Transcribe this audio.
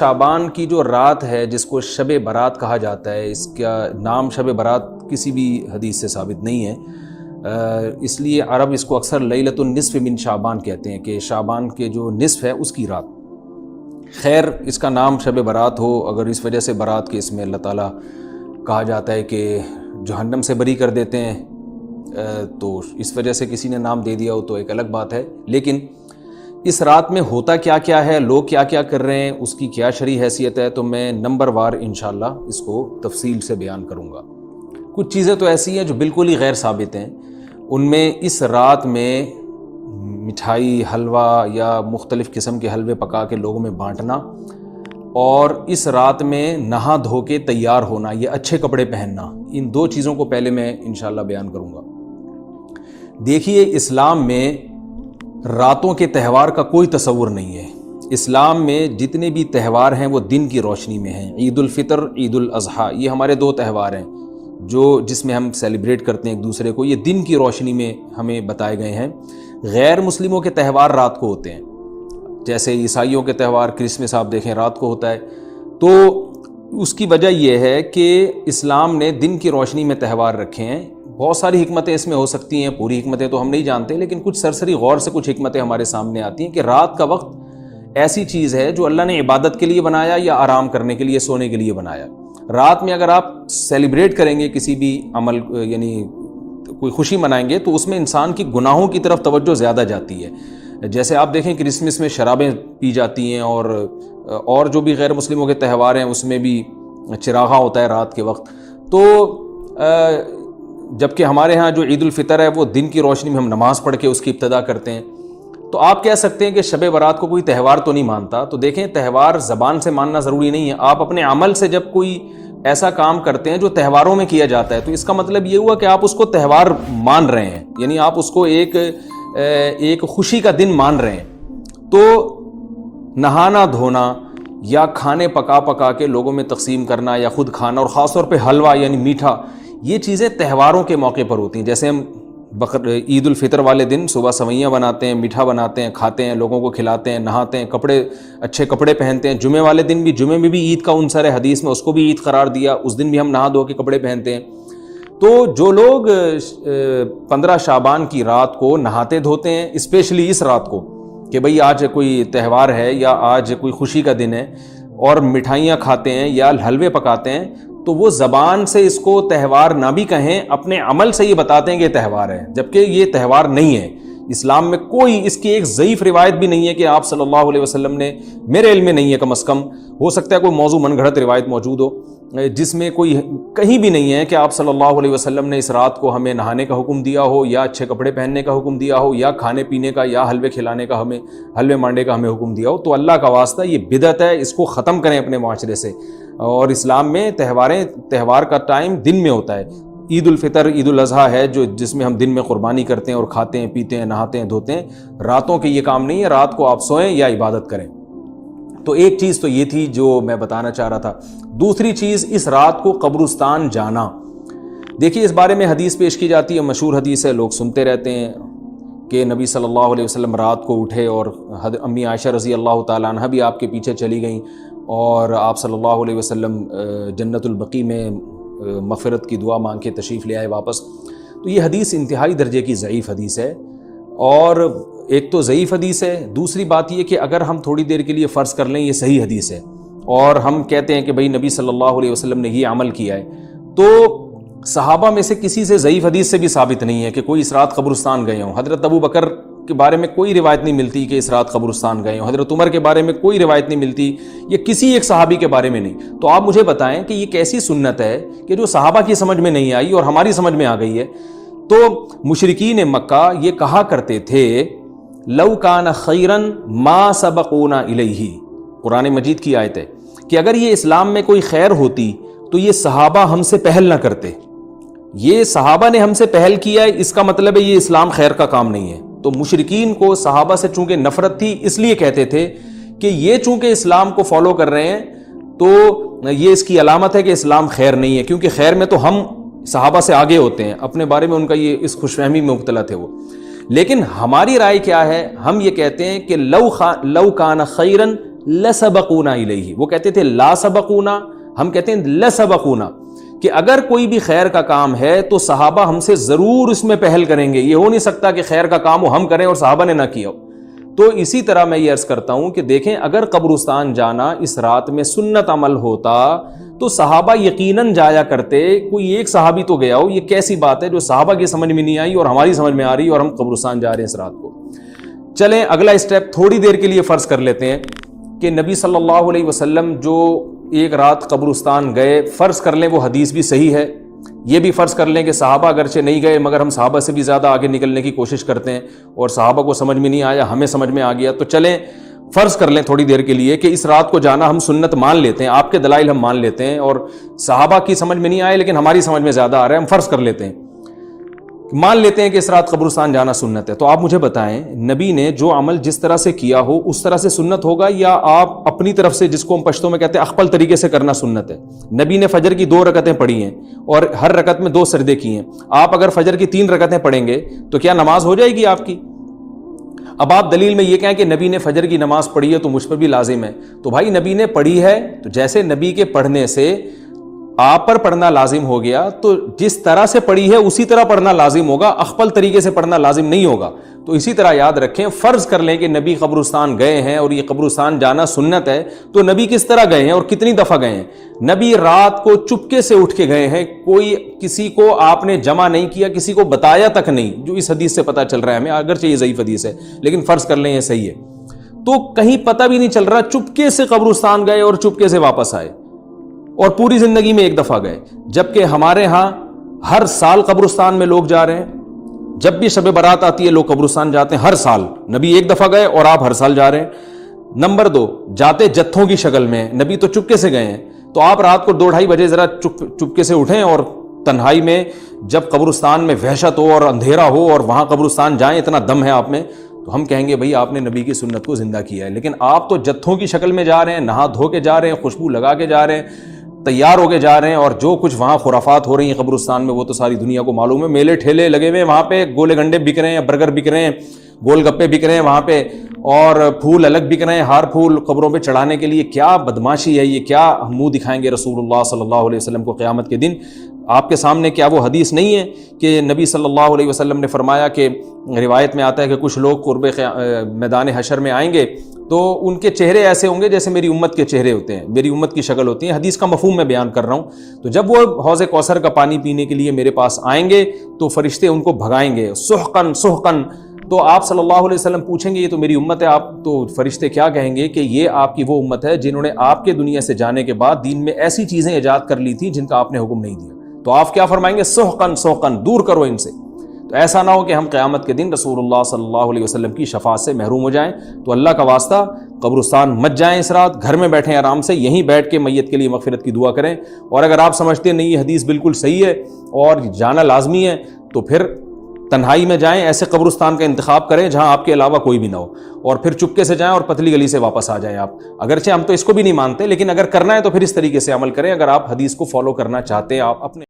شعبان کی جو رات ہے جس کو شب برات کہا جاتا ہے، اس کا نام شب برات کسی بھی حدیث سے ثابت نہیں ہے، اس لیے عرب اس کو اکثر لیلۃ النصف من شعبان کہتے ہیں کہ شعبان کے جو نصف ہے اس کی رات۔ خیر اس کا نام شب برات ہو، اگر اس وجہ سے برات کے اس میں اللہ تعالیٰ کہا جاتا ہے کہ جہنم سے بری کر دیتے ہیں، تو اس وجہ سے کسی نے نام دے دیا ہو تو ایک الگ بات ہے، لیکن اس رات میں ہوتا کیا کیا ہے، لوگ کیا کیا کر رہے ہیں، اس کی کیا شرعی حیثیت ہے، تو میں نمبر وار انشاءاللہ اس کو تفصیل سے بیان کروں گا۔ کچھ چیزیں تو ایسی ہیں جو بالکل ہی غیر ثابت ہیں، ان میں اس رات میں مٹھائی، حلوہ یا مختلف قسم کے حلوے پکا کے لوگوں میں بانٹنا، اور اس رات میں نہا دھو کے تیار ہونا، یہ اچھے کپڑے پہننا، ان دو چیزوں کو پہلے میں انشاءاللہ بیان کروں گا۔ دیکھیے اسلام میں راتوں کے تہوار کا کوئی تصور نہیں ہے۔ اسلام میں جتنے بھی تہوار ہیں وہ دن کی روشنی میں ہیں۔ عید الفطر، عید الاضحیٰ، یہ ہمارے دو تہوار ہیں جس میں ہم سیلیبریٹ کرتے ہیں ایک دوسرے کو، یہ دن کی روشنی میں ہمیں بتائے گئے ہیں۔ غیر مسلموں کے تہوار رات کو ہوتے ہیں، جیسے عیسائیوں کے تہوار کرسمس آپ دیکھیں رات کو ہوتا ہے، تو اس کی وجہ یہ ہے کہ اسلام نے دن کی روشنی میں تہوار رکھے ہیں۔ بہت ساری حکمتیں اس میں ہو سکتی ہیں، پوری حکمتیں تو ہم نہیں جانتے، لیکن کچھ سرسری غور سے کچھ حکمتیں ہمارے سامنے آتی ہیں کہ رات کا وقت ایسی چیز ہے جو اللہ نے عبادت کے لیے بنایا یا آرام کرنے کے لیے، سونے کے لیے بنایا۔ رات میں اگر آپ سیلیبریٹ کریں گے کسی بھی عمل، یعنی کوئی خوشی منائیں گے، تو اس میں انسان کی گناہوں کی طرف توجہ زیادہ جاتی ہے۔ جیسے آپ دیکھیں کرسمس میں شرابیں پی جاتی ہیں، اور جو بھی غیر مسلموں کے تہوار ہیں اس میں بھی چراغاں ہوتا ہے رات کے وقت، تو جبکہ ہمارے ہاں جو عید الفطر ہے وہ دن کی روشنی میں ہم نماز پڑھ کے اس کی ابتدا کرتے ہیں۔ تو آپ کہہ سکتے ہیں کہ شب برات کو کوئی تہوار تو نہیں مانتا، تو دیکھیں تہوار زبان سے ماننا ضروری نہیں ہے، آپ اپنے عمل سے جب کوئی ایسا کام کرتے ہیں جو تہواروں میں کیا جاتا ہے تو اس کا مطلب یہ ہوا کہ آپ اس کو تہوار مان رہے ہیں، یعنی آپ اس کو ایک خوشی کا دن مان رہے ہیں۔ تو نہانا دھونا یا کھانے پکا کے لوگوں میں تقسیم کرنا یا خود کھانا، اور خاص طور پہ حلوہ یعنی میٹھا، یہ چیزیں تہواروں کے موقع پر ہوتی ہیں۔ جیسے ہم عید الفطر والے دن صبح سوئیاں بناتے ہیں، میٹھا بناتے ہیں، کھاتے ہیں، لوگوں کو کھلاتے ہیں، نہاتے ہیں، اچھے کپڑے پہنتے ہیں۔ جمعے والے دن بھی، جمعے میں بھی عید کا عنصر ہے حدیث میں، اس کو بھی عید قرار دیا، اس دن بھی ہم نہا دھو کے کپڑے پہنتے ہیں۔ تو جو لوگ 15 شعبان کی رات کو نہاتے دھوتے ہیں، اسپیشلی اس رات کو کہ بھئی آج کوئی تہوار ہے یا آج کوئی خوشی کا دن ہے، اور مٹھائیاں کھاتے ہیں یا حلوے پکاتے ہیں، تو وہ زبان سے اس کو تہوار نہ بھی کہیں، اپنے عمل سے یہ بتاتے ہیں کہ یہ تہوار ہے، جبکہ یہ تہوار نہیں ہے۔ اسلام میں کوئی اس کی ایک ضعیف روایت بھی نہیں ہے کہ آپ صلی اللہ علیہ وسلم نے، میرے علم میں نہیں ہے کم از کم، ہو سکتا ہے کوئی موضوع من گھڑت روایت موجود ہو جس میں کوئی کہیں بھی نہیں ہے کہ آپ صلی اللہ علیہ وسلم نے اس رات کو ہمیں نہانے کا حکم دیا ہو، یا اچھے کپڑے پہننے کا حکم دیا ہو، یا کھانے پینے کا یا حلوے کھلانے کا، ہمیں حلوے مانڈے کا ہمیں حکم دیا ہو۔ تو اللہ کا واسطہ یہ بدعت ہے، اس کو ختم کریں اپنے معاشرے سے۔ اور اسلام میں تہوار کا ٹائم دن میں ہوتا ہے۔ عید الفطر، عید الاضحیٰ ہے جس میں ہم دن میں قربانی کرتے ہیں اور کھاتے ہیں، پیتے ہیں، نہاتے ہیں، دھوتے ہیں۔ راتوں کے یہ کام نہیں ہے، رات کو آپ سوئیں یا عبادت کریں۔ تو ایک چیز تو یہ تھی جو میں بتانا چاہ رہا تھا۔ دوسری چیز، اس رات کو قبرستان جانا۔ دیکھیے اس بارے میں حدیث پیش کی جاتی ہے، مشہور حدیث ہے، لوگ سنتے رہتے ہیں کہ نبی صلی اللہ علیہ وسلم رات کو اٹھے اور امی عائشہ رضی اللہ تعالیٰ عنہ بھی آپ کے پیچھے چلی گئیں، اور آپ صلی اللہ علیہ وسلم جنت البقیع میں مغفرت کی دعا مانگ کے تشریف لے آئے واپس۔ تو یہ حدیث انتہائی درجے کی ضعیف حدیث ہے، اور ایک تو ضعیف حدیث ہے، دوسری بات یہ کہ اگر ہم تھوڑی دیر کے لیے فرض کر لیں یہ صحیح حدیث ہے، اور ہم کہتے ہیں کہ بھئی نبی صلی اللہ علیہ وسلم نے یہ عمل کیا ہے، تو صحابہ میں سے کسی سے ضعیف حدیث سے بھی ثابت نہیں ہے کہ کوئی اس رات قبرستان گئے ہوں۔ حضرت ابو بکر کے بارے میں کوئی روایت نہیں ملتی کہ اس رات قبرستان گئے ہوں، حضرت عمر کے بارے میں کوئی روایت نہیں ملتی، یا کسی ایک صحابی کے بارے میں نہیں۔ تو آپ مجھے بتائیں کہ یہ کیسی سنت ہے کہ جو صحابہ کی سمجھ میں نہیں آئی اور ہماری سمجھ میں آ گئی ہے؟ تو مشرکین مکہ یہ کہا کرتے تھے لو کان خیرن ما سبقونا الیہ، قرآن مجید کی آیت ہے کہ اگر یہ اسلام میں کوئی خیر ہوتی تو یہ صحابہ ہم سے پہل نہ کرتے، یہ صحابہ نے ہم سے پہل کیا ہے، اس کا مطلب ہے یہ اسلام خیر کا کام نہیں ہے۔ تو مشرکین کو صحابہ سے چونکہ نفرت تھی، اس لیے کہتے تھے کہ یہ چونکہ اسلام کو فالو کر رہے ہیں تو یہ اس کی علامت ہے کہ اسلام خیر نہیں ہے، کیونکہ خیر میں تو ہم صحابہ سے آگے ہوتے ہیں، اپنے بارے میں ان کا یہ اس خوش فہمی میں مبتلا تھے وہ۔ لیکن ہماری رائے کیا ہے؟ ہم یہ کہتے ہیں کہ لو کان خیرن لسبقونا الیہ، وہ کہتے تھے لا سبقونا، ہم کہتے ہیں لسبقونا، کہ اگر کوئی بھی خیر کا کام ہے تو صحابہ ہم سے ضرور اس میں پہل کریں گے، یہ ہو نہیں سکتا کہ خیر کا کام ہو ہم کریں اور صحابہ نے نہ کیا ہو۔ تو اسی طرح میں یہ عرض کرتا ہوں کہ دیکھیں اگر قبرستان جانا اس رات میں سنت عمل ہوتا تو صحابہ یقیناً جایا کرتے، کوئی ایک صحابی تو گیا ہو، یہ کیسی بات ہے جو صحابہ کی سمجھ میں نہیں آئی اور ہماری سمجھ میں آ رہی اور ہم قبرستان جا رہے ہیں اس رات کو۔ چلیں اگلا اسٹیپ تھوڑی دیر کے لیے فرض کر لیتے ہیں کہ نبی صلی اللہ علیہ وسلم جو ایک رات قبرستان گئے، فرض کر لیں وہ حدیث بھی صحیح ہے، یہ بھی فرض کر لیں کہ صحابہ اگرچہ نہیں گئے مگر ہم صحابہ سے بھی زیادہ آگے نکلنے کی کوشش کرتے ہیں اور صحابہ کو سمجھ میں نہیں آیا، ہمیں سمجھ میں آ گیا، تو چلیں فرض کر لیں تھوڑی دیر کے لیے کہ اس رات کو جانا ہم سنت مان لیتے ہیں، آپ کے دلائل ہم مان لیتے ہیں اور صحابہ کی سمجھ میں نہیں آئے لیکن ہماری سمجھ میں زیادہ آ رہا ہے، ہم فرض کر لیتے ہیں، مان لیتے ہیں کہ اس رات قبرستان جانا سنت ہے۔ تو آپ مجھے بتائیں نبی نے جو عمل جس طرح سے کیا ہو اس طرح سے سنت ہوگا یا آپ اپنی طرف سے، جس کو ہم پشتوں میں کہتے ہیں اخپل طریقے سے کرنا سنت ہے؟ نبی نے فجر کی 2 رکعتیں پڑھی ہیں اور ہر رکعت میں 2 سجدے کیے ہیں، آپ اگر فجر کی 3 رکعتیں پڑھیں گے تو کیا نماز ہو جائے گی آپ کی؟ اب آپ دلیل میں یہ کہیں کہ نبی نے فجر کی نماز پڑھی ہے تو مجھ پر بھی لازم ہے، تو بھائی نبی نے پڑھی ہے تو جیسے نبی کے پڑھنے سے آپ پر پڑھنا لازم ہو گیا تو جس طرح سے پڑھی ہے اسی طرح پڑھنا لازم ہوگا، اخپل طریقے سے پڑھنا لازم نہیں ہوگا۔ تو اسی طرح یاد رکھیں، فرض کر لیں کہ نبی قبرستان گئے ہیں اور یہ قبرستان جانا سنت ہے، تو نبی کس طرح گئے ہیں اور کتنی دفعہ گئے ہیں؟ نبی رات کو چپکے سے اٹھ کے گئے ہیں، کوئی کسی کو آپ نے جمع نہیں کیا، کسی کو بتایا تک نہیں، جو اس حدیث سے پتہ چل رہا ہے ہمیں، اگرچہ یہ ضعیف حدیث ہے لیکن فرض کر لیں یہ صحیح ہے، تو کہیں پتہ بھی نہیں چل رہا، چپکے سے قبرستان گئے اور چپکے سے واپس آئے اور پوری زندگی میں ایک دفعہ گئے، جبکہ ہمارے ہاں ہر سال قبرستان میں لوگ جا رہے ہیں، جب بھی شب برات آتی ہے لوگ قبرستان جاتے ہیں، ہر سال۔ نبی ایک دفعہ گئے اور آپ ہر سال جا رہے ہیں۔ نمبر 2، جاتے جتھوں کی شکل میں، نبی تو چپکے سے گئے ہیں، تو آپ رات کو 2-2:30 بجے ذرا چپکے سے اٹھیں اور تنہائی میں جب قبرستان میں وحشت ہو اور اندھیرا ہو اور وہاں قبرستان جائیں، اتنا دم ہے آپ میں، تو ہم کہیں گے بھئی آپ نے نبی کی سنت کو زندہ کیا ہے۔ لیکن آپ تو جتھوں کی شکل میں جا رہے ہیں، نہا دھو کے جا رہے ہیں، خوشبو لگا کے جا رہے ہیں، تیار ہو کے جا رہے ہیں، اور جو کچھ وہاں خرافات ہو رہی ہیں قبرستان میں وہ تو ساری دنیا کو معلوم ہے، میلے ٹھیلے لگے ہوئے ہیں وہاں پہ، گولے گنڈے بک رہے ہیں، برگر بک رہے ہیں، گول گپے بک رہے ہیں وہاں پہ، اور پھول الگ بک رہے ہیں، ہار پھول قبروں پہ چڑھانے کے لیے۔ کیا بدماشی ہے یہ، کیا منہ دکھائیں گے رسول اللہ صلی اللہ علیہ وسلم کو قیامت کے دن؟ آپ کے سامنے کیا وہ حدیث نہیں ہے کہ نبی صلی اللہ علیہ وسلم نے فرمایا کہ روایت میں آتا ہے کہ کچھ لوگ قرب میدان حشر میں آئیں گے تو ان کے چہرے ایسے ہوں گے جیسے میری امت کے چہرے ہوتے ہیں، میری امت کی شکل ہوتی ہے، حدیث کا مفہوم میں بیان کر رہا ہوں۔ تو جب وہ حوض کوثر کا پانی پینے کے لیے میرے پاس آئیں گے تو فرشتے ان کو بھگائیں گے، سحقن سحقن، تو آپ صلی اللہ علیہ وسلم پوچھیں گے یہ تو میری امت ہے، آپ تو فرشتے کیا کہیں گے کہ یہ آپ کی وہ امت ہے جنہوں نے آپ کے دنیا سے جانے کے بعد دین میں ایسی چیزیں ایجاد کر لی تھیں جن کا آپ نے حکم نہیں دیا۔ تو آپ کیا فرمائیں گے؟ سحقن سحقن، دور کرو ان سے۔ تو ایسا نہ ہو کہ ہم قیامت کے دن رسول اللہ صلی اللہ علیہ وسلم کی شفاعت سے محروم ہو جائیں۔ تو اللہ کا واسطہ قبرستان مت جائیں اس رات، گھر میں بیٹھیں آرام سے، یہیں بیٹھ کے میت کے لیے مغفرت کی دعا کریں۔ اور اگر آپ سمجھتے ہیں نہیں یہ حدیث بالکل صحیح ہے اور جانا لازمی ہے تو پھر تنہائی میں جائیں، ایسے قبرستان کا انتخاب کریں جہاں آپ کے علاوہ کوئی بھی نہ ہو، اور پھر چپکے سے جائیں اور پتلی گلی سے واپس آ جائیں آپ۔ اگرچہ ہم تو اس کو بھی نہیں مانتے لیکن اگر کرنا ہے تو پھر اس طریقے سے عمل کریں، اگر آپ حدیث کو فالو کرنا چاہتے ہیں آپ اپنے